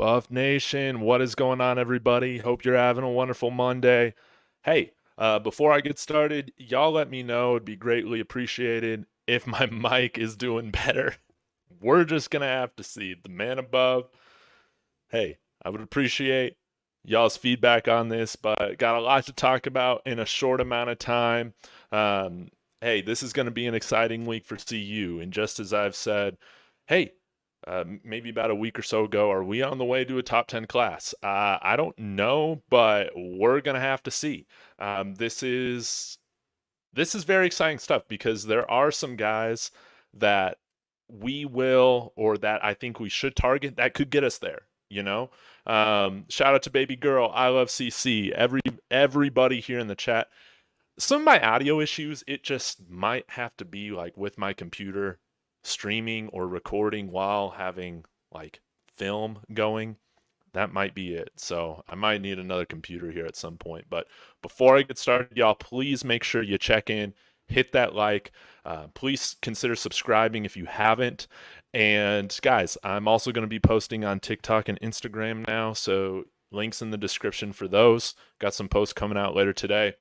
Buff Nation, what is going on, everybody? Hope you're having a wonderful Monday. Hey, before I get started, y'all let me know. It'd be greatly appreciated if my mic is doing better. We're just going to have to see. The man above, hey, I would appreciate y'all's feedback on this, but got a lot to talk about in a short amount of time. Hey, this is going to be an exciting week for CU. And just as I've said, hey, maybe about a week or so ago, are we on the way to a top 10 class? I don't know, but we're going to have to see. This is very exciting stuff because there are some guys that we will, or that I think we should target that could get us there. Shout out to baby girl. I love CC. Everybody here in the chat. Some of my audio issues, it just might have to be like with my computer streaming or recording while having like film going. That might be it. So I might need another computer here at some point. But before I get started, y'all, please make sure you check in, hit that like. Please consider subscribing if you haven't. And guys, I'm also going to be posting on TikTok and Instagram now. So links in the description for those. Got some posts coming out later today.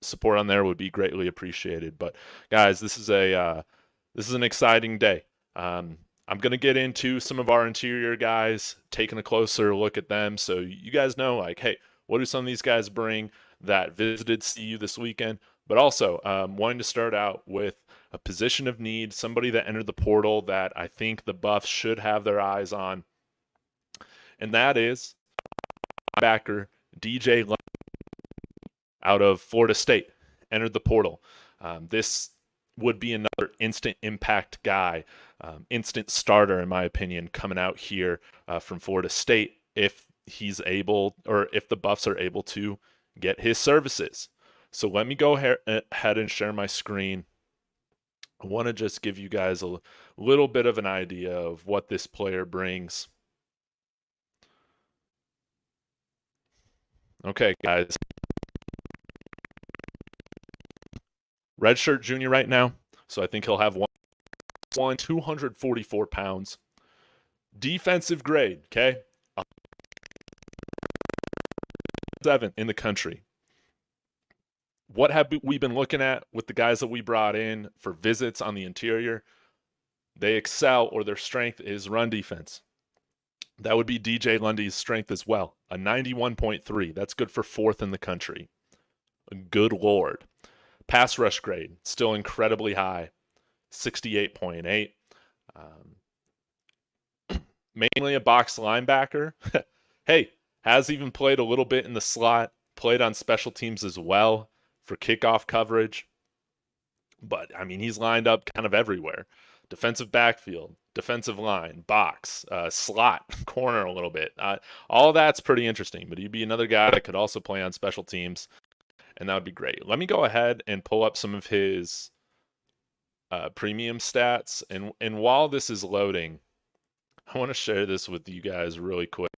Support on there would be greatly appreciated. But guys, this is an exciting day. I'm going to get into some of our interior guys, taking a closer look at them, so you guys know, like, hey, what do some of these guys bring that visited CU this weekend? But also, wanting to start out with a position of need, somebody that entered the portal that I think the Buffs should have their eyes on, and that is backer DJ Lundy out of Florida State, entered the portal. This would be another instant impact guy, instant starter, in my opinion, coming out here from Florida State if he's able, or if the Buffs are able to get his services. So let me go ahead and share my screen. I want to just give you guys a little bit of an idea of what this player brings. Okay, guys. Redshirt junior right now, so I think he'll have 244 pounds. Defensive grade, okay? 7 in the country. What have we been looking at with the guys that we brought in for visits on the interior? They excel, or their strength is run defense. That would be DJ Lundy's strength as well. A 91.3. That's good for 4th in the country. Good Lord. Pass rush grade, still incredibly high. 68.8. Mainly a box linebacker. Hey, has even played a little bit in the slot, played on special teams as well for kickoff coverage. But, I mean, he's lined up kind of everywhere. Defensive backfield, defensive line, box, slot, corner a little bit. All that's pretty interesting, but he'd be another guy that could also play on special teams, and that would be great. Let me go ahead and pull up some of his premium stats, and while this is loading, I want to share this with you guys really quick.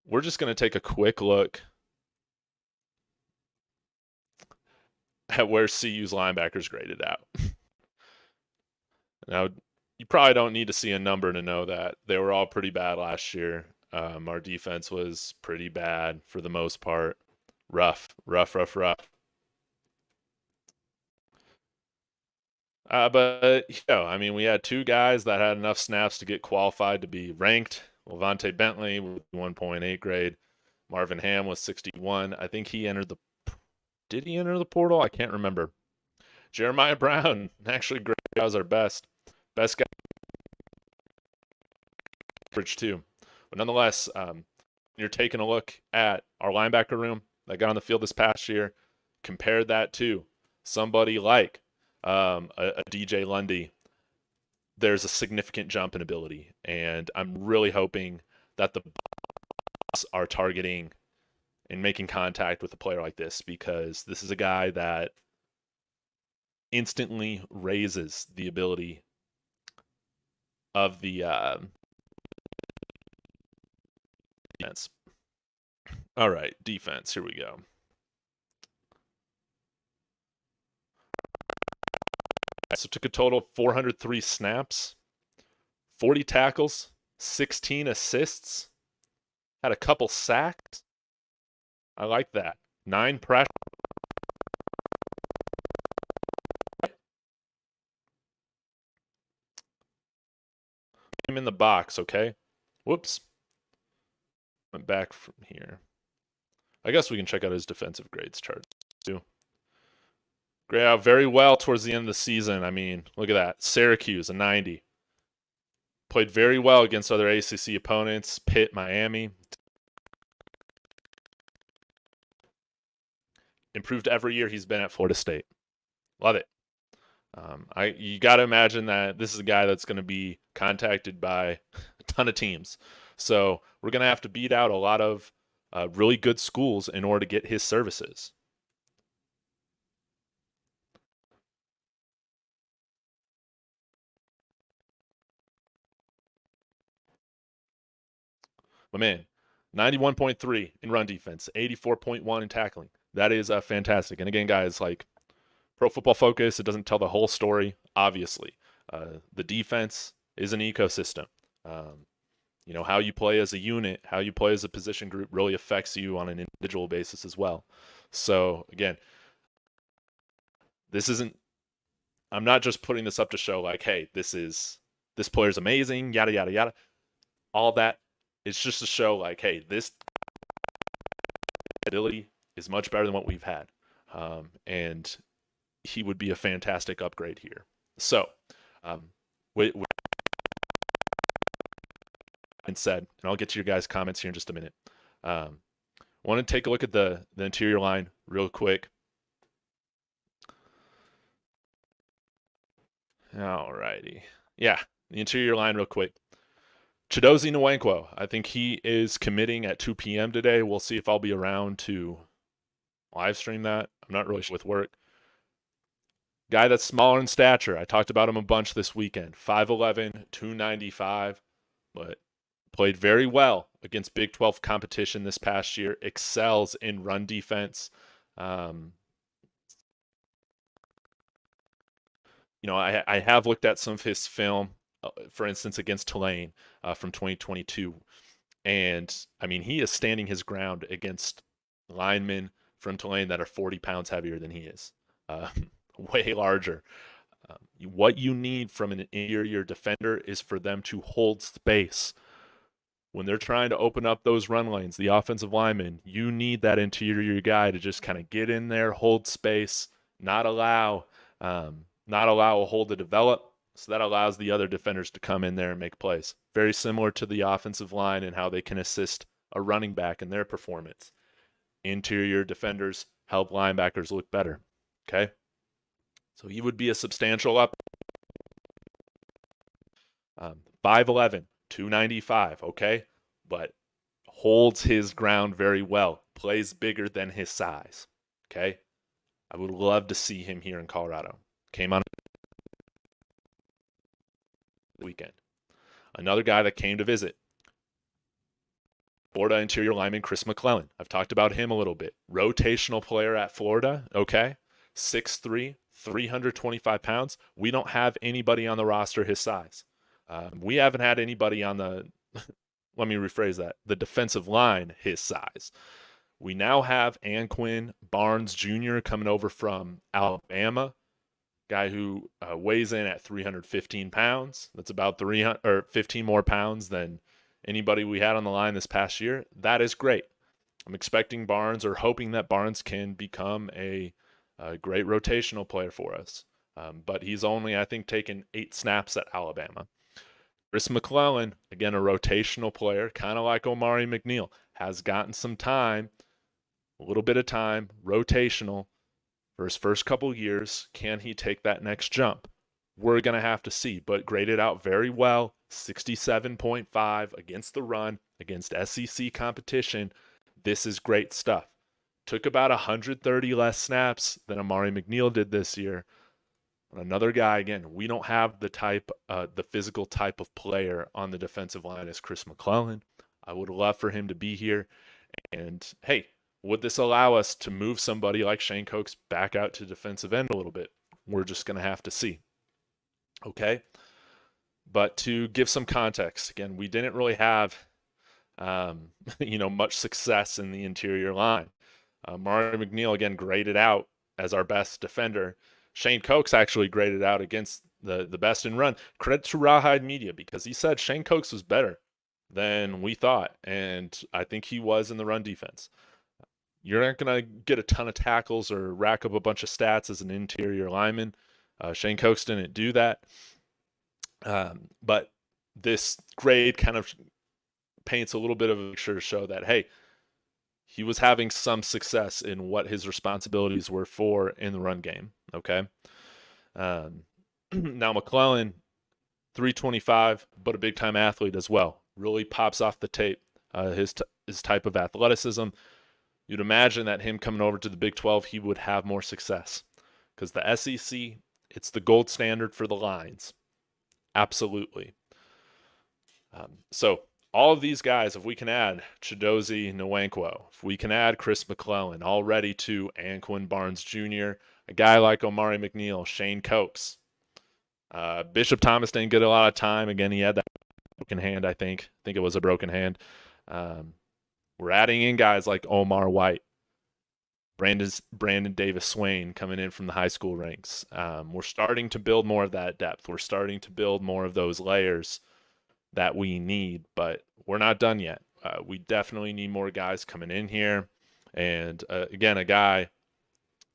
We're just going to take a quick look at where CU's linebackers graded out. Now, you probably don't need to see a number to know that they were all pretty bad last year. Our defense was pretty bad for the most part. Rough. But, I mean, we had 2 guys that had enough snaps to get qualified to be ranked. Levante Bentley with 1.8 grade. Marvin Ham was 61. I think he entered did he enter the portal? I can't remember. Jeremiah Brown, actually great. That was our best guy. Average too. But nonetheless, you're taking a look at our linebacker room that got on the field this past year. Compare that to somebody like a DJ Lundy. There's a significant jump in ability, and I'm really hoping that the Buffs are targeting and making contact with a player like this, because this is a guy that instantly raises the ability of the defense. All right, defense. Here we go. So took a total of 403 snaps, 40 tackles, 16 assists, had a couple sacks. I like that. 9 pressure. Him in the box, okay? Whoops. Went back from here. I guess we can check out his defensive grades chart too. Great out very well towards the end of the season. I mean, look at that. Syracuse, a 90. Played very well against other ACC opponents. Pitt, Miami. Improved every year he's been at Florida State. Love it. You got to imagine that this is a guy that's going to be contacted by a ton of teams. So we're going to have to beat out a lot of really good schools in order to get his services. My man, 91.3 in run defense, 84.1 in tackling. That is fantastic. And again, guys, like Pro Football Focus, it doesn't tell the whole story, obviously. The defense is an ecosystem. How you play as a unit, how you play as a position group really affects you on an individual basis as well. So, again, I'm not just putting this up to show like, hey, this player's amazing, yada, yada, yada. All that, it's just to show like, hey, this ability is much better than what we've had. And he would be a fantastic upgrade here. So, and said, and I'll get to your guys' comments here in just a minute. Want to take a look at the interior line real quick. Alrighty. Yeah, the interior line real quick. Chidozie Nwankwo, I think he is committing at 2 p.m. today. We'll see if I'll be around to live stream that. I'm not really sure with work. Guy that's smaller in stature. I talked about him a bunch this weekend. 5'11", 295, but played very well against Big 12 competition this past year. Excels in run defense. I have looked at some of his film, for instance, against Tulane from 2022. And, I mean, he is standing his ground against linemen from Tulane that are 40 pounds heavier than he is. Way larger. What you need from an interior defender is for them to hold space. When they're trying to open up those run lanes, the offensive lineman, you need that interior guy to just kind of get in there, hold space, not allow a hole to develop. So that allows the other defenders to come in there and make plays. Very similar to the offensive line and how they can assist a running back in their performance. Interior defenders help linebackers look better. Okay? So he would be a substantial up. 5'11", 295, okay? But holds his ground very well. Plays bigger than his size, okay? I would love to see him here in Colorado. Came on the weekend. Another guy that came to visit. Florida interior lineman Chris McClellan. I've talked about him a little bit. Rotational player at Florida, okay? 6'3", 325 pounds. We don't have anybody on the roster his size. We haven't had anybody on the, let me rephrase that, the defensive line his size. We now have Anquin Barnes Jr. coming over from Alabama, guy who weighs in at 315 pounds. That's about 15 more pounds than anybody we had on the line this past year. That is great. I'm expecting Barnes or hoping that Barnes can become a great rotational player for us. But he's only, I think, taken 8 snaps at Alabama. Chris McClellan, again, a rotational player, kind of like Omari McNeil, has gotten some time, a little bit of time, rotational for his first couple years. Can he take that next jump? We're going to have to see, but graded out very well, 67.5 against the run, against SEC competition. This is great stuff. Took about 130 less snaps than Omari McNeil did this year. Another guy, again, we don't have the physical type of player on the defensive line as Chris McClellan. I would love for him to be here. And, hey, would this allow us to move somebody like Shane Cokes back out to defensive end a little bit? We're just going to have to see. Okay? But to give some context, again, we didn't really have, much success in the interior line. Mario McNeil, again, graded out as our best defender. Shane Cokes actually graded out against the best in run. Credit to Rawhide Media, because he said Shane Cokes was better than we thought, and I think he was in the run defense. You're not going to get a ton of tackles or rack up a bunch of stats as an interior lineman. Shane Cokes didn't do that. But this grade kind of paints a little bit of a picture to show that, hey, he was having some success in what his responsibilities were for in the run game. Okay. Now McClellan, 325, but a big time athlete as well. Really pops off the tape. His type of athleticism. You'd imagine that him coming over to the Big 12, he would have more success, because the SEC, it's the gold standard for the lines. Absolutely. So all of these guys, if we can add Chidozie Nwankwo, if we can add Chris McClellan, already to Anquan Barnes Jr., a guy like Omari McNeil, Shane Cokes. Bishop Thomas didn't get a lot of time. Again, he had that broken hand, I think. I think it was a broken hand. We're adding in guys like Omar White, Brandon Davis Swain coming in from the high school ranks. We're starting to build more of that depth. We're starting to build more of those layers that we need, but we're not done yet. We definitely need more guys coming in here. And again, a guy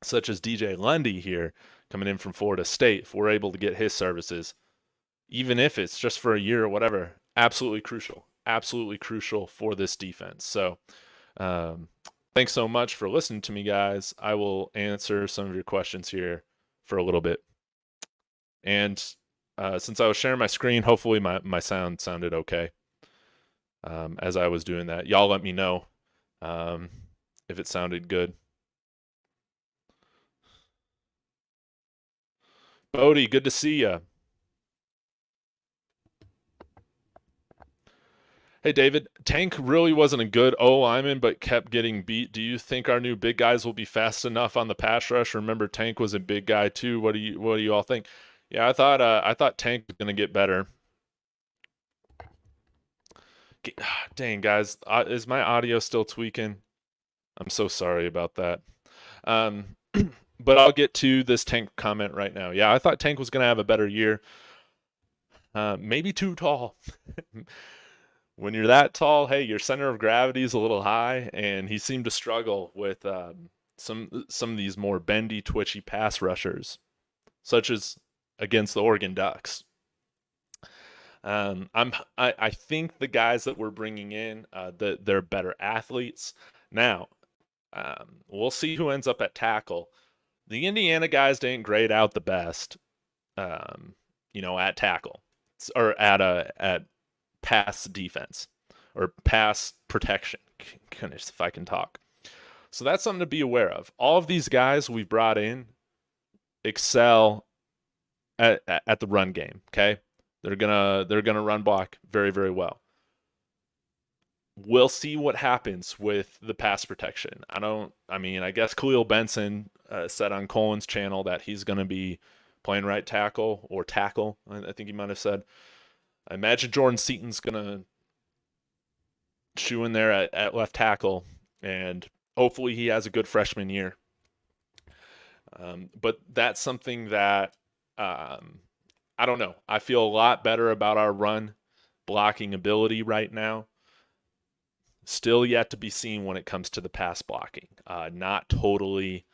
such as DJ Lundy here coming in from Florida State, if we're able to get his services, even if it's just for a year or whatever, absolutely crucial for this defense. So thanks so much for listening to me, guys. I will answer some of your questions here for a little bit. And since I was sharing my screen, hopefully my sound sounded okay as I was doing that. Y'all let me know if it sounded good. Bodie, good to see ya. Hey, David, Tank really wasn't a good O lineman, but kept getting beat. Do you think our new big guys will be fast enough on the pass rush? Remember, Tank was a big guy too. What do you all think? Yeah, I thought Tank was gonna get better. Dang, guys, is my audio still tweaking? I'm so sorry about that. But I'll get to this Tank comment right now. Yeah, I thought Tank was gonna have a better year. Maybe too tall. When you're that tall, hey, your center of gravity is a little high, and he seemed to struggle with some of these more bendy, twitchy pass rushers, such as against the Oregon Ducks. I think the guys that we're bringing in, they're better athletes. Now, we'll see who ends up at tackle. The Indiana guys didn't grade out the best, at tackle or at pass defense or pass protection. Goodness, if I can talk. So that's something to be aware of. All of these guys we brought in excel at the run game. Okay, they're gonna run block very, very well. We'll see what happens with the pass protection. I guess Khalil Benson said on Colin's channel that he's going to be playing right tackle or tackle. I think he might have said. I imagine Jordan Seaton's going to shoe in there at left tackle, and hopefully he has a good freshman year. But that's something that I don't know. I feel a lot better about our run blocking ability right now. Still yet to be seen when it comes to the pass blocking. Not totally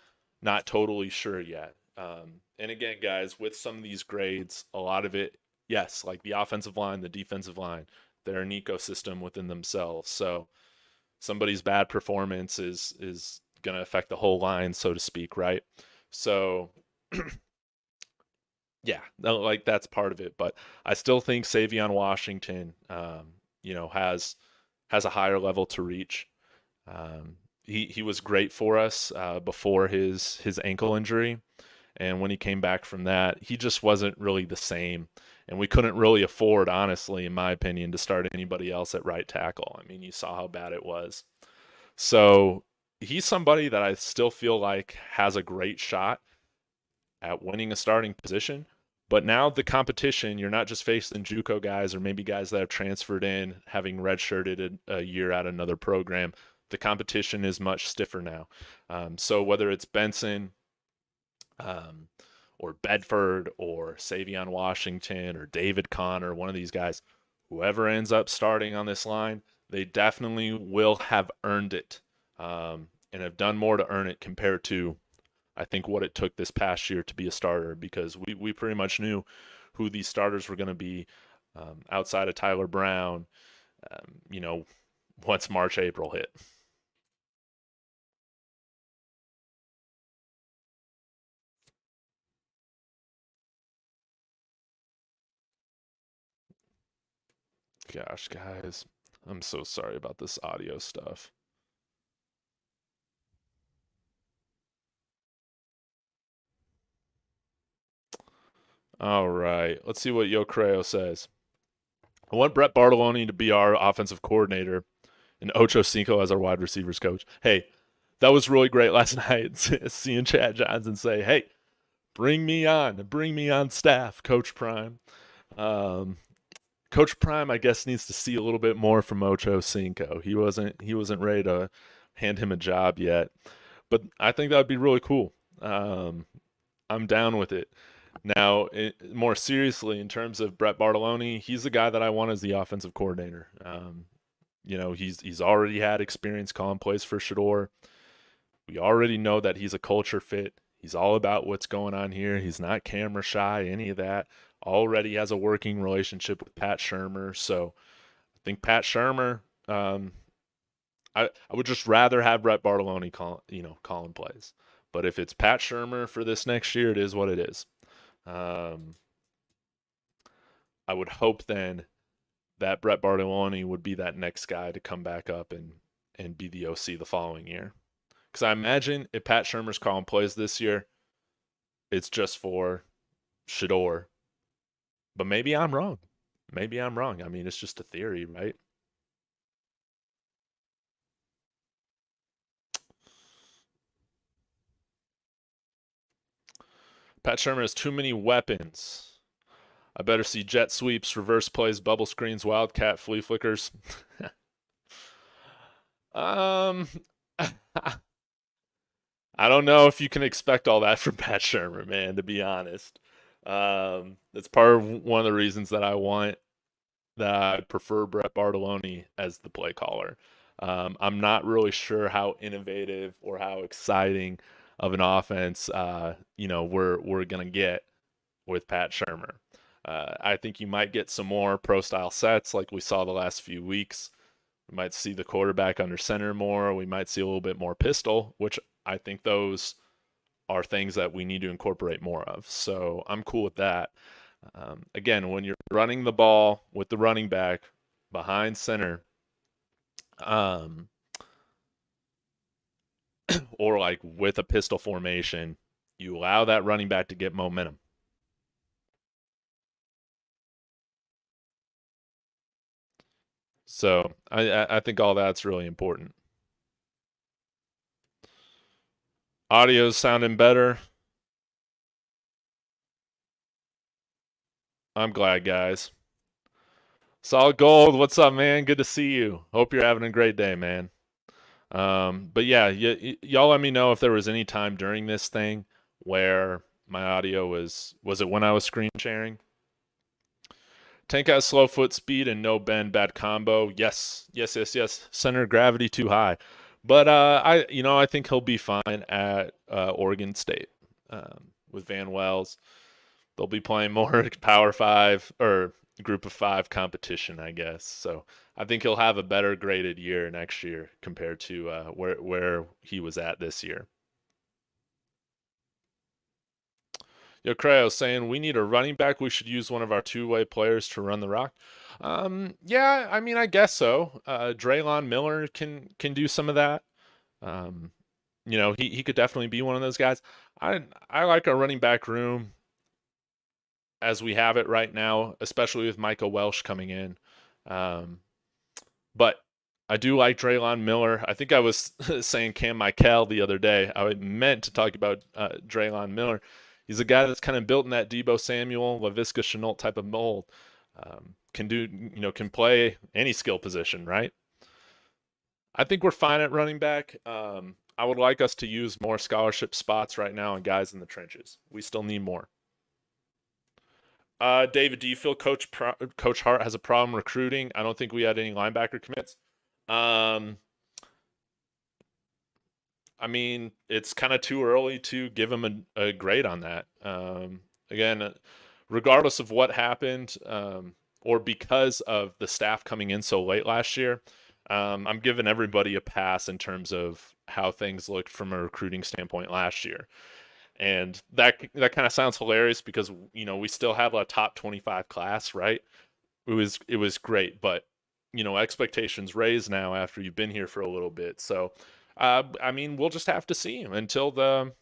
sure yet. And again, guys, with some of these grades, a lot of it, yes, like the offensive line, the defensive line, they're an ecosystem within themselves. So somebody's bad performance is going to affect the whole line, so to speak, right? So yeah, like that's part of it. But I still think Savion Washington, has a higher level to reach. He was great for us before his ankle injury, and when he came back from that, he just wasn't really the same. And we couldn't really afford, honestly, in my opinion, to start anybody else at right tackle. I mean, you saw how bad it was. So he's somebody that I still feel like has a great shot at winning a starting position. But now the competition, you're not just facing JUCO guys or maybe guys that have transferred in, having redshirted a year at another program. The competition is much stiffer now. So whether it's Benson um, or Bedford or Savion Washington or David Connor, one of these guys, whoever ends up starting on this line, they definitely will have earned it and have done more to earn it compared to I think what it took this past year to be a starter because we pretty much knew who these starters were going to be outside of Tyler Brown, you know, once March, April hit. Gosh, guys, I'm so sorry about this audio stuff. All right, let's see what Yo Creo says. I want Brett Bartoloni to be our offensive coordinator and Ocho Cinco as our wide receivers coach. Hey, that was really great last night seeing Chad Johnson say, hey, bring me on staff, Coach Prime. Um, Coach Prime, I guess, needs to see a little bit more from Ocho Cinco. He wasn't ready to hand him a job yet, but I think that would be really cool. I'm down with it. Now, more seriously, in terms of Brett Bartoloni, he's the guy that I want as the offensive coordinator. He's already had experience calling plays for Shador. We already know that he's a culture fit. He's all about what's going on here. He's not camera shy, any of that. Already has a working relationship with Pat Shurmur. So I think Pat Shurmur, I would just rather have Brett Bartoloni calling plays. But if it's Pat Shurmur for this next year, it is what it is. I would hope then that Brett Bartoloni would be that next guy to come back up and be the OC the following year. Because I imagine if Pat Shurmur's calling plays this year, it's just for Shador. But maybe I'm wrong. Maybe I'm wrong. I mean, it's just a theory, right? Pat Shurmur has too many weapons. I better see jet sweeps, reverse plays, bubble screens, wildcat, flea flickers. um, I don't know if you can expect all that from Pat Shurmur, man. To be honest, that's part of one of the reasons that I prefer Brett Bartoloni as the play caller. I'm not really sure how innovative or how exciting of an offense, we're gonna get with Pat Shurmur. I think you might get some more pro style sets like we saw the last few weeks. We might see the quarterback under center more. We might see a little bit more pistol, which I think those are things that we need to incorporate more of. So I'm cool with that. Again, when you're running the ball with the running back behind center, um, or like with a pistol formation, you allow that running back to get momentum. So I think all that's really important. Audio's sounding better. I'm glad, guys. Solid Gold, what's up, man? Good to see you. Hope you're having a great day, man. But yeah, y'all let me know if there was any time during this thing where my audio was it when I was screen sharing? Tank has slow foot speed and no bend, bad combo. Yes, yes, yes, yes. Center of gravity too high, but I think he'll be fine at Oregon State with Van Wells. They'll be playing more Power Five or Group of Five competition, I guess. So I think he'll have a better graded year next year compared to where he was at this year. Yo, Cryo saying we need a running back. We should use one of our two-way players to run the rock. Yeah, I mean, I guess so. Draylon Miller can do some of that. Um, he could definitely be one of those guys. I like our running back room as we have it right now, especially with Michael Welsh coming in. But I do like Draylon Miller. I think I was saying Cam Michael the other day. I meant to talk about Draylon Miller. He's a guy that's kind of built in that Debo Samuel, LaVisca Chenault type of mold. Can do, can play any skill position, right? I think we're fine at running back. I would like us to use more scholarship spots right now and guys in the trenches. We still need more. David, do you feel Coach Hart has a problem recruiting? I don't think we had any linebacker commits. Um, I mean, it's kind of too early to give him a grade on that. Again, regardless of what happened, or because of the staff coming in so late last year, I'm giving everybody a pass in terms of how things looked from a recruiting standpoint last year. And that kind of sounds hilarious because we still have a top 25 class, right? It was great, but expectations raised now after you've been here for a little bit. So I mean, we'll just have to see until the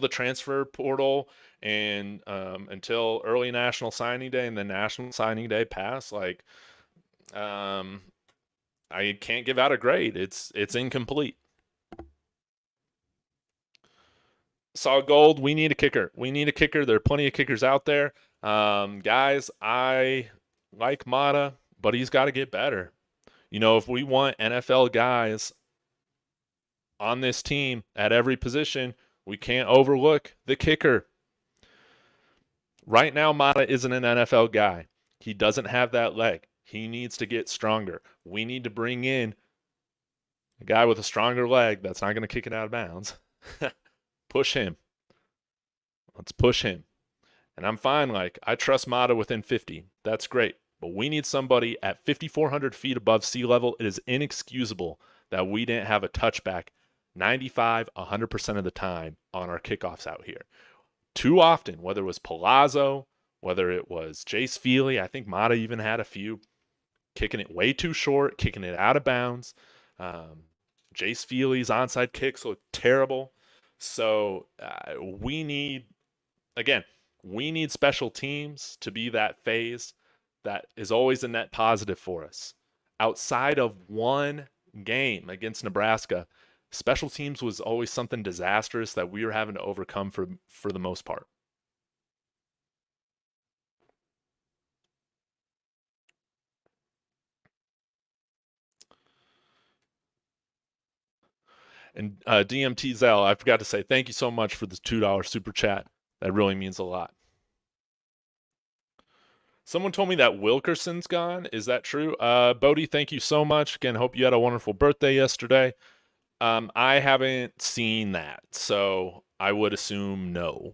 transfer portal and until early National Signing Day and then National Signing Day pass. Like, I can't give out a grade. It's incomplete. Solid Gold, we need a kicker. We need a kicker. There are plenty of kickers out there. Guys, I like Mata, but he's got to get better. If we want NFL guys on this team at every position, we can't overlook the kicker. Right now, Mata isn't an NFL guy. He doesn't have that leg. He needs to get stronger. We need to bring in a guy with a stronger leg that's not going to kick it out of bounds. Push him. Let's push him. And I'm fine. Like, I trust Mata within 50. That's great. But we need somebody at 5,400 feet above sea level. It is inexcusable that we didn't have a touchback 95, 100% of the time on our kickoffs out here. Too often, whether it was Palazzo, whether it was Jace Feely, I think Mata even had a few, kicking it way too short, kicking it out of bounds. Jace Feely's onside kicks look terrible. So we need special teams to be that phase that is always a net positive for us. Outside of one game against Nebraska, special teams was always something disastrous that we were having to overcome for the most part. And DMT Zell, I forgot to say thank you so much for the $2 super chat. That really means a lot. Someone told me that Wilkerson's gone. Is that true? Bodie, thank you so much. Again, hope you had a wonderful birthday yesterday. I haven't seen that, so I would assume no.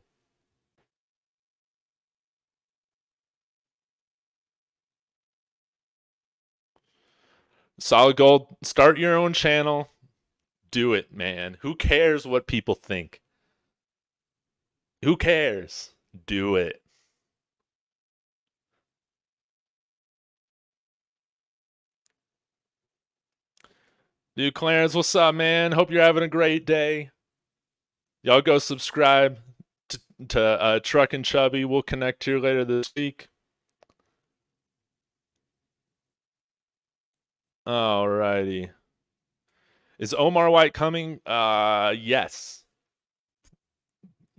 Solid Gold, start your own channel. Do it, man. Who cares what people think? Who cares? Do it. Dude, Clarence, what's up, man? Hope you're having a great day. Y'all go subscribe to Truck and Chubby. We'll connect here later this week. Alrighty. Is Omar White coming? Yes.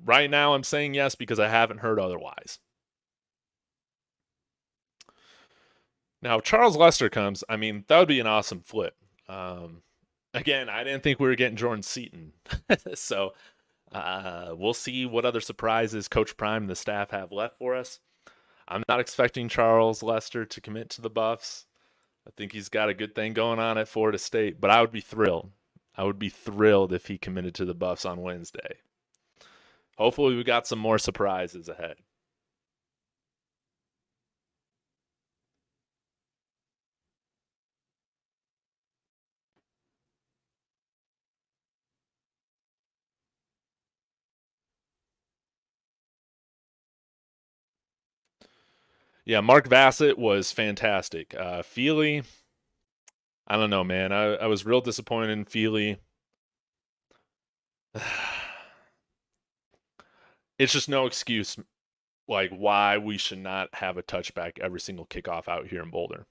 Right now I'm saying yes because I haven't heard otherwise. Now, if Charles Lester comes, I mean, that would be an awesome flip. Again, I didn't think we were getting Jordan Seaton. So we'll see what other surprises Coach Prime and the staff have left for us. I'm not expecting Charles Lester to commit to the Buffs. I think he's got a good thing going on at Florida State, but I would be thrilled. I would be thrilled if he committed to the Buffs on Wednesday. Hopefully we got some more surprises ahead. Yeah, Mark Vassett was fantastic. Feely, I don't know, man. I was real disappointed in Feely. It's just no excuse, like, why we should not have a touchback every single kickoff out here in Boulder.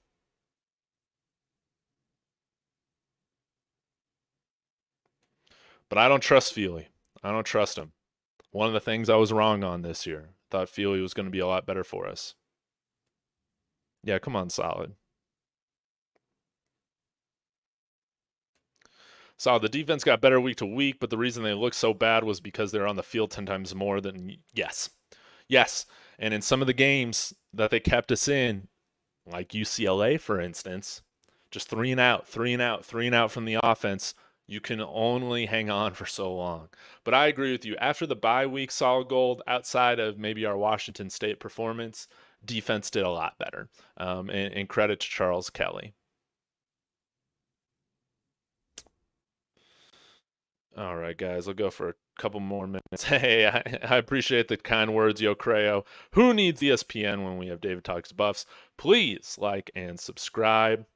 But I don't trust Feely. I don't trust him. One of the things I was wrong on this year. Thought Feely was going to be a lot better for us. Yeah, come on, solid. Solid. The defense got better week to week, but the reason they looked so bad was because they're on the field 10 times more than. Yes. Yes. And in some of the games that they kept us in, like UCLA, for instance, just 3-and-out, 3-and-out, 3-and-out from the offense, you can only hang on for so long. But I agree with you. After the bye week, solid gold, outside of maybe our Washington State performance, defense did a lot better. And credit to Charles Kelly. All right, guys, I'll go for a couple more minutes. Hey, I appreciate the kind words, Yo Creo. Who needs ESPN when we have David Talks Buffs? Please like and subscribe.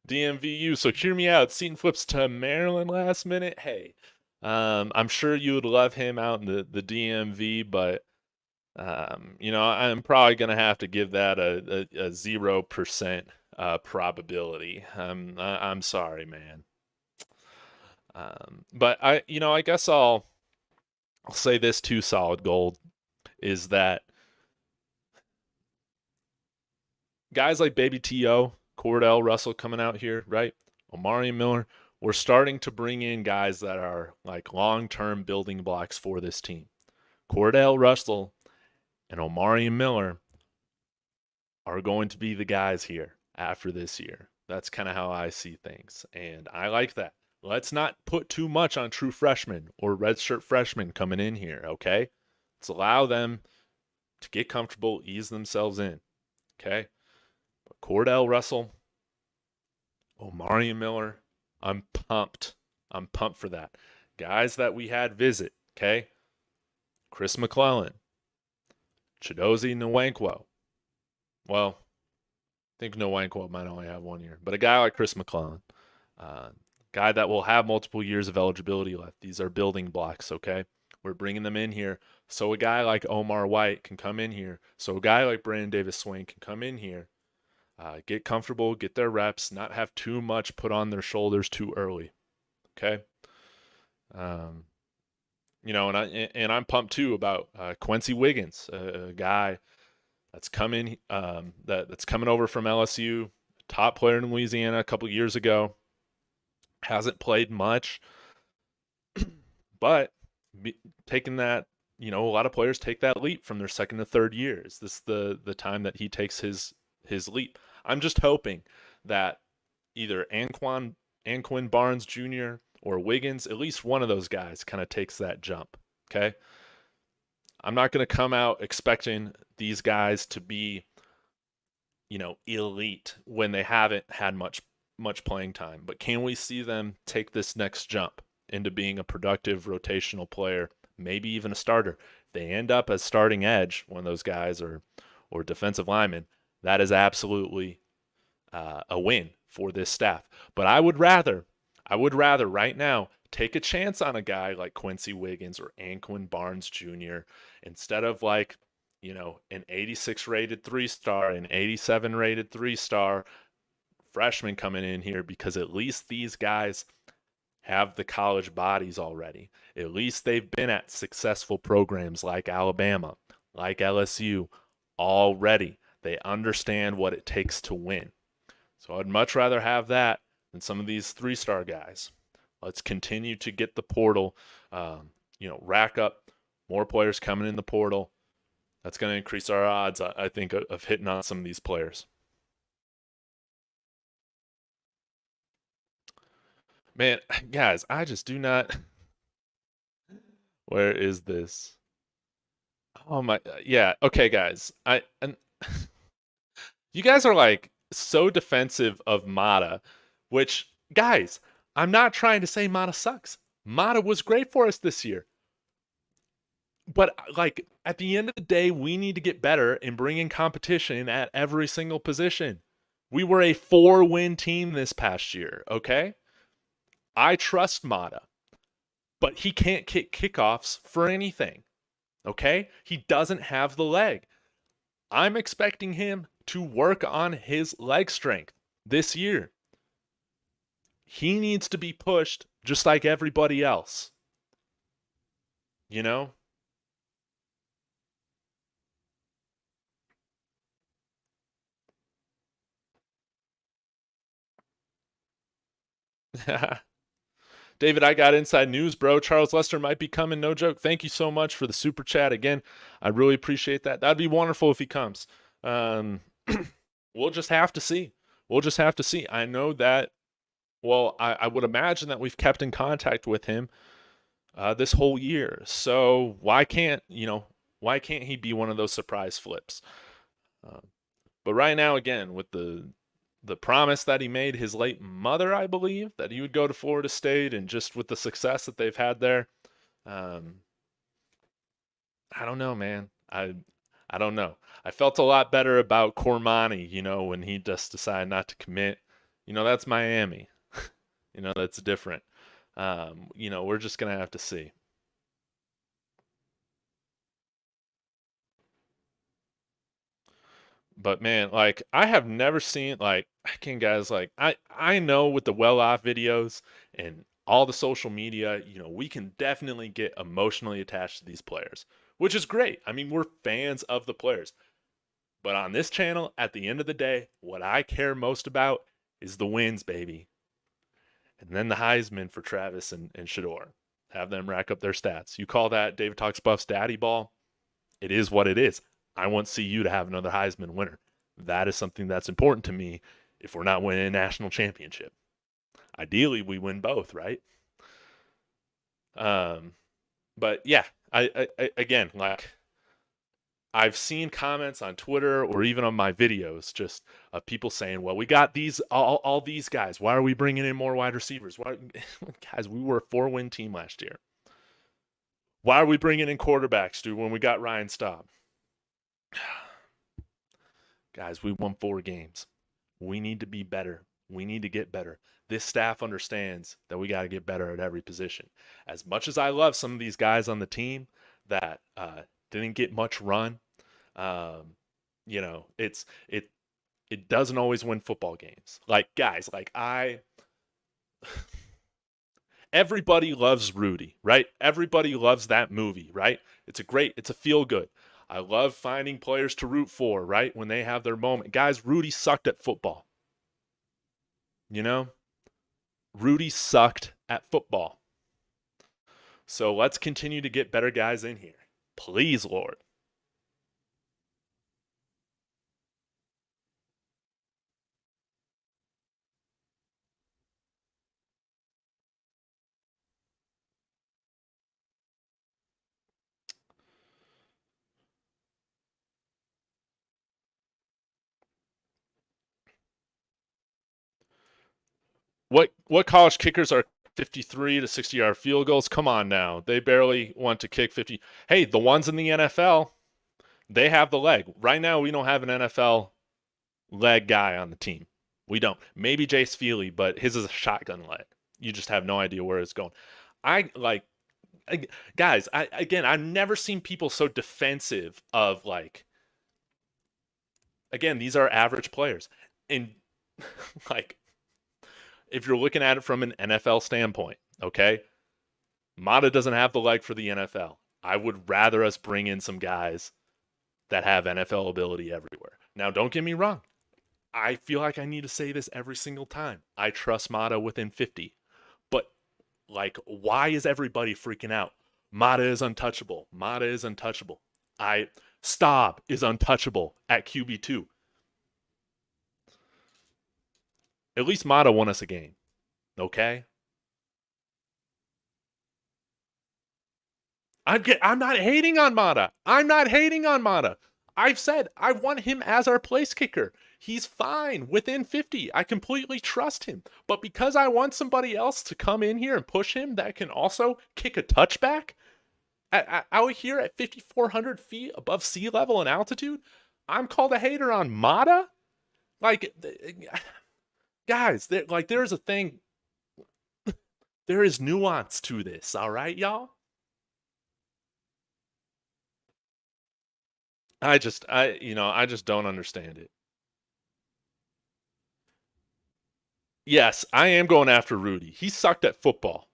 DMVU. So hear me out. Seton flips to Maryland last minute. Hey, I'm sure you would love him out in the DMV, but I'm probably gonna have to give that a 0% probability. I'm sorry, man. But I guess I'll say this too. Solid gold is that guys like Baby T.O., Cordell Russell coming out here, right? Omari Miller, we're starting to bring in guys that are like long-term building blocks for this team. Cordell Russell and Omari Miller are going to be the guys here after this year. That's kind of how I see things, and I like that. Let's not put too much on true freshmen or redshirt freshmen coming in here, okay? Let's allow them to get comfortable, ease themselves in, okay? But Cordell Russell, Omari Miller, I'm pumped. I'm pumped for that. Guys that we had visit, okay? Chris McClellan, Chidozie Nwankwo. Well, I think Nwankwo might only have 1 year, but a guy like Chris McClellan, guy that will have multiple years of eligibility left. These are building blocks, okay? We're bringing them in here so a guy like Omar White can come in here, so a guy like Brandon Davis Swain can come in here, get comfortable, get their reps, not have too much put on their shoulders too early, okay? And I'm pumped too about Quincy Wiggins, a guy that's coming that's coming over from LSU, top player in Louisiana a couple years ago. Hasn't played much, but taking that, a lot of players take that leap from their second to third years. This is the time that he takes his leap. I'm just hoping that either Anquan Barnes Jr. or Wiggins, at least one of those guys kind of takes that jump, okay? I'm not going to come out expecting these guys to be, elite when they haven't had much playing time. But can we see them take this next jump into being a productive rotational player, maybe even a starter? If they end up as starting edge, one of those guys, or defensive lineman, that is absolutely a win for this staff. But I would rather right now take a chance on a guy like Quincy Wiggins or Anquan Barnes Jr. instead of an 86 rated 3-star, an 87 rated 3-star freshman coming in here, because at least these guys have the college bodies already. At least they've been at successful programs like Alabama, like LSU already. They understand what it takes to win. So I'd much rather have that than some of these 3-star guys. Let's continue to get the portal, rack up more players coming in the portal. That's going to increase our odds, I think, of hitting on some of these players. Man, guys, I just do not. Where is this? Oh my, yeah. Okay, guys. You guys are like so defensive of Mata, which, guys, I'm not trying to say Mata sucks. Mata was great for us this year. But like at the end of the day, we need to get better in bringing competition at every single position. We were a 4-win team this past year, okay? I trust Mata, but he can't kick kickoffs for anything, okay? He doesn't have the leg. I'm expecting him to work on his leg strength this year. He needs to be pushed just like everybody else, you know? David, I got inside news, bro. Charles Lester might be coming, no joke. Thank you so much for the super chat again. I really appreciate that. That'd be wonderful if he comes. Um, we'll just have to see. We'll just have to see. I know that, well, I would imagine that we've kept in contact with him this whole year. So why can't he be one of those surprise flips? Um, but right now, again, with the promise that he made his late mother, I believe, that he would go to Florida State, and just with the success that they've had there, um, I don't know, man. I don't know. I felt a lot better about Cormani, when he just decided not to commit. That's Miami. That's different. We're just gonna have to see. But man, like I have never seen like again, guys, like I know with the well off videos and all the social media, we can definitely get emotionally attached to these players, which is great. I mean, we're fans of the players. But on this channel, at the end of the day, what I care most about is the wins, baby. And then the Heisman for Travis and Shador. Have them rack up their stats. You call that David Talks Buff's daddy ball? It is what it is. I want CU to have another Heisman winner. That is something that's important to me if we're not winning a national championship. Ideally, we win both, right? Um, but yeah, I again, like I've seen comments on Twitter or even on my videos just of people saying, "Well, we got these all these guys. Why are we bringing in more wide receivers? Why, guys? We were a 4-win team last year. Why are we bringing in quarterbacks, dude? When we got Ryan Staub, guys, we won 4 games. We need to be better. We need to get better. This staff understands that we got to get better at every position. As much as I love some of these guys on the team that didn't get much run, um, it doesn't always win football games. Like guys, like everybody loves Rudy, right? Everybody loves that movie, right? It's a feel good. I love finding players to root for, right? When they have their moment. Guys, Rudy sucked at football. You know? Rudy sucked at football. So let's continue to get better guys in here. Please, Lord. What college kickers are 53 to 60-yard field goals? Come on now. They barely want to kick 50. Hey, the ones in the NFL, they have the leg. Right now we don't have an NFL leg guy on the team. We don't. Maybe Jace Feely, but his is a shotgun leg. You just have no idea where it's going. I like guys, I've never seen people so defensive of like again, these are average players. And like if you're looking at it from an NFL standpoint, okay? Mata doesn't have the leg for the NFL. I would rather us bring in some guys that have NFL ability everywhere. Now, don't get me wrong. I feel like I need to say this every single time. I trust Mata within 50. But, like, why is everybody freaking out? Mata is untouchable. Mata is untouchable. Staub is untouchable at QB2. At least Mata won us a game. Okay? I'm not hating on Mata. I'm not hating on Mata. I've said I want him as our place kicker. He's fine within 50. I completely trust him. But because I want somebody else to come in here and push him that can also kick a touchback out here at 5,400 feet above sea level and altitude, I'm called a hater on Mata? Like, guys, there's a thing. There is nuance to this, all right, y'all? I just don't understand it. Yes, I am going after Rudy. He sucked at football.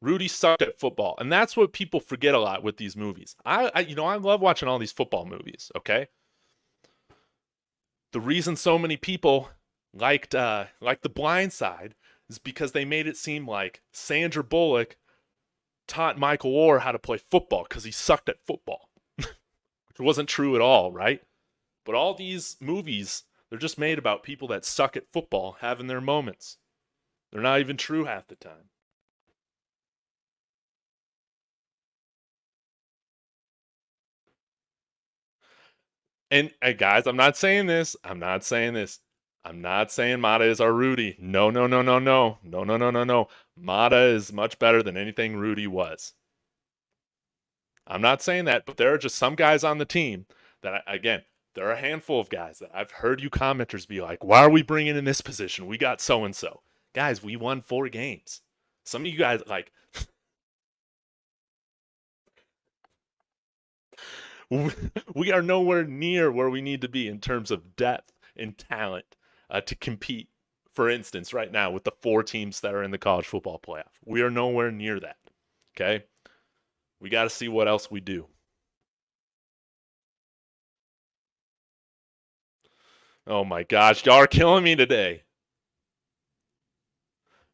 Rudy sucked at football, and that's what people forget a lot with these movies. I love watching all these football movies. Okay, the reason so many people like The Blind Side is because they made it seem like Sandra Bullock taught Michael Orr how to play football because he sucked at football, which wasn't true at all, right? But all these movies, they're just made about people that suck at football having their moments. They're not even true half the time. And guys, I'm not saying this. I'm not saying this. I'm not saying Mata is our Rudy. No, no, no, no, no. No, no, no, no, no. Mata is much better than anything Rudy was. I'm not saying that, but there are just some guys on the team that, again, there are a handful of guys that I've heard you commenters be like, why are we bringing in this position? We got so and so. Guys, we won 4 games. Some of you guys, like, we are nowhere near where we need to be in terms of depth and talent to compete. For instance, right now with the 4 teams that are in the college football playoff, we are nowhere near that. Okay, we got to see what else we do. Oh my gosh, y'all are killing me today.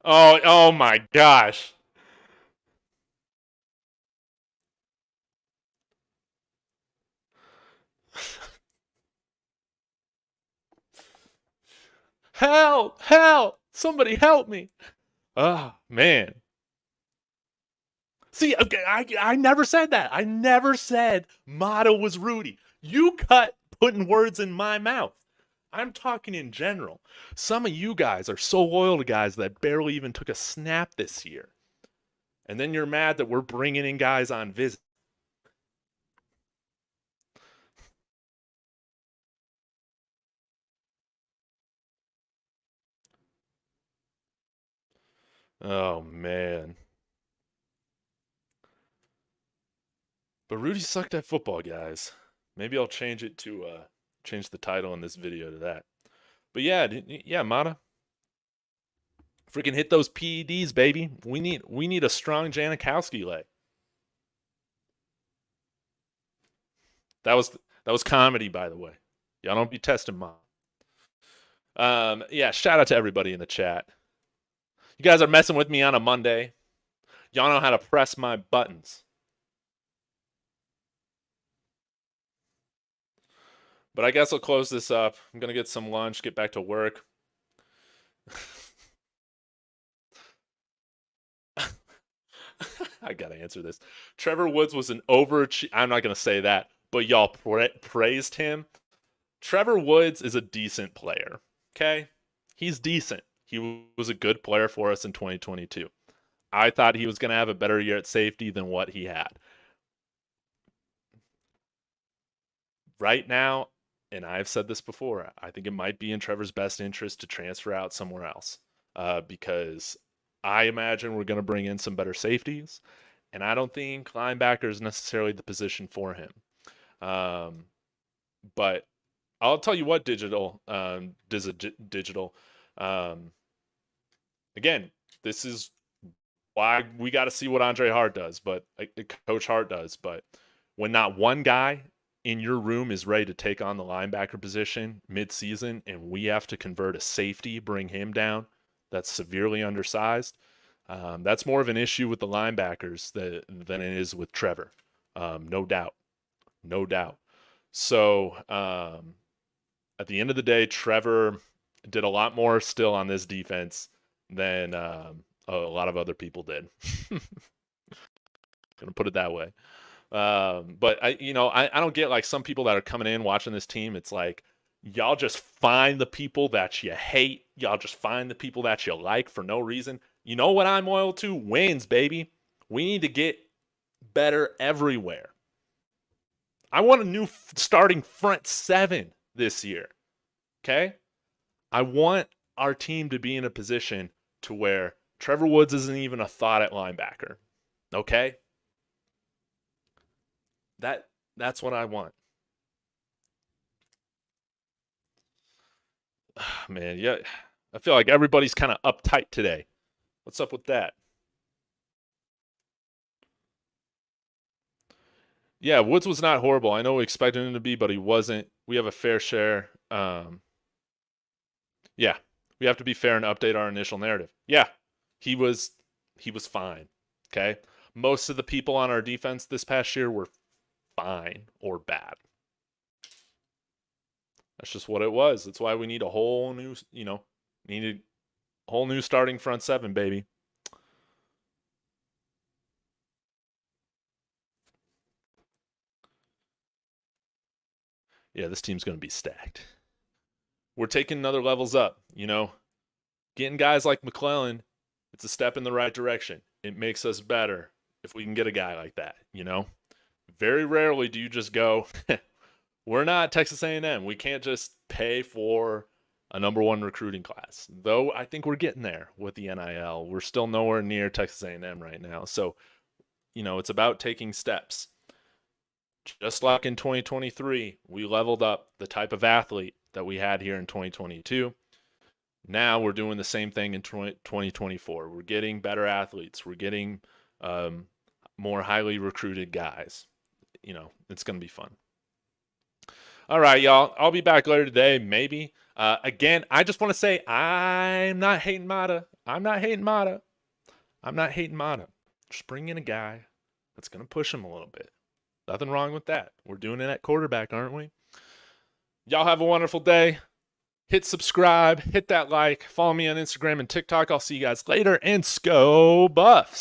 Oh my gosh. Help! Help! Somebody help me! Oh man. See, okay, I never said that. I never said Motto was Rudy. You cut putting words in my mouth. I'm talking in general. Some of you guys are so loyal to guys that barely even took a snap this year. And then you're mad that we're bringing in guys on visit. Oh man. But Rudy sucked at football, guys. Maybe I'll change it to change the title in this video to that. But yeah, Mata. Freaking hit those PEDs, baby. We need a strong Janikowski leg. That was comedy, by the way. Y'all don't be testing mom. Yeah, shout out to everybody in the chat. You guys are messing with me on a Monday. Y'all know how to press my buttons. But I guess I'll close this up. I'm gonna get some lunch, get back to work. I gotta answer this. Trevor Woods was an overachiever. I'm not gonna say that, but y'all praised him. Trevor Woods is a decent player. Okay, he's decent. He was a good player for us in 2022. I thought he was gonna have a better year at safety than what he had. Right now, and I've said this before, I think it might be in Trevor's best interest to transfer out somewhere else because I imagine we're going to bring in some better safeties, and I don't think linebacker is necessarily the position for him. But I'll tell you what, digital. Um, again, this is why we got to see what Andre Hart does, but Coach Hart does. But when not one guy in your room is ready to take on the linebacker position mid-season, and we have to convert a safety, bring him down, that's severely undersized. That's more of an issue with the linebackers than it is with Trevor. No doubt. No doubt. So at the end of the day, Trevor did a lot more still on this defense than a lot of other people did. Gonna put it that way. But I don't get like some people that are coming in watching this team. It's like y'all just find the people that you hate. Y'all just find the people that you like for no reason. You know what I'm loyal to? Wins, baby. We need to get better everywhere. I want a new starting front seven this year. Okay? I want our team to be in a position to where Trevor Woods isn't even a thought at linebacker. Okay? That's what I want. Man, yeah. I feel like everybody's kind of uptight today. What's up with that? Yeah, Woods was not horrible. I know we expected him to be, but he wasn't. We have a fair share. Yeah, we have to be fair and update our initial narrative. Yeah, he was he was fine. Okay, most of the people on our defense this past year were fine or bad. That's just what it was. That's why we need a whole new, needed a whole new starting front seven, baby. Yeah, this team's going to be stacked. We're taking another levels up, Getting guys like McClellan, it's a step in the right direction. It makes us better if we can get a guy like that. Very rarely do you just go, we're not Texas A&M. We can't just pay for a number one recruiting class. Though I think we're getting there with the NIL. We're still nowhere near Texas A&M right now. So, it's about taking steps. Just like in 2023, we leveled up the type of athlete that we had here in 2022. Now we're doing the same thing in 2024. We're getting better athletes. We're getting more highly recruited guys. It's going to be fun. All right, y'all. I'll be back later today, maybe. Again, I just want to say I'm not hating Mata. I'm not hating Mata. Just bring in a guy that's going to push him a little bit. Nothing wrong with that. We're doing it at quarterback, aren't we? Y'all have a wonderful day. Hit subscribe, hit that like, follow me on Instagram and TikTok. I'll see you guys later, and Sco Buffs.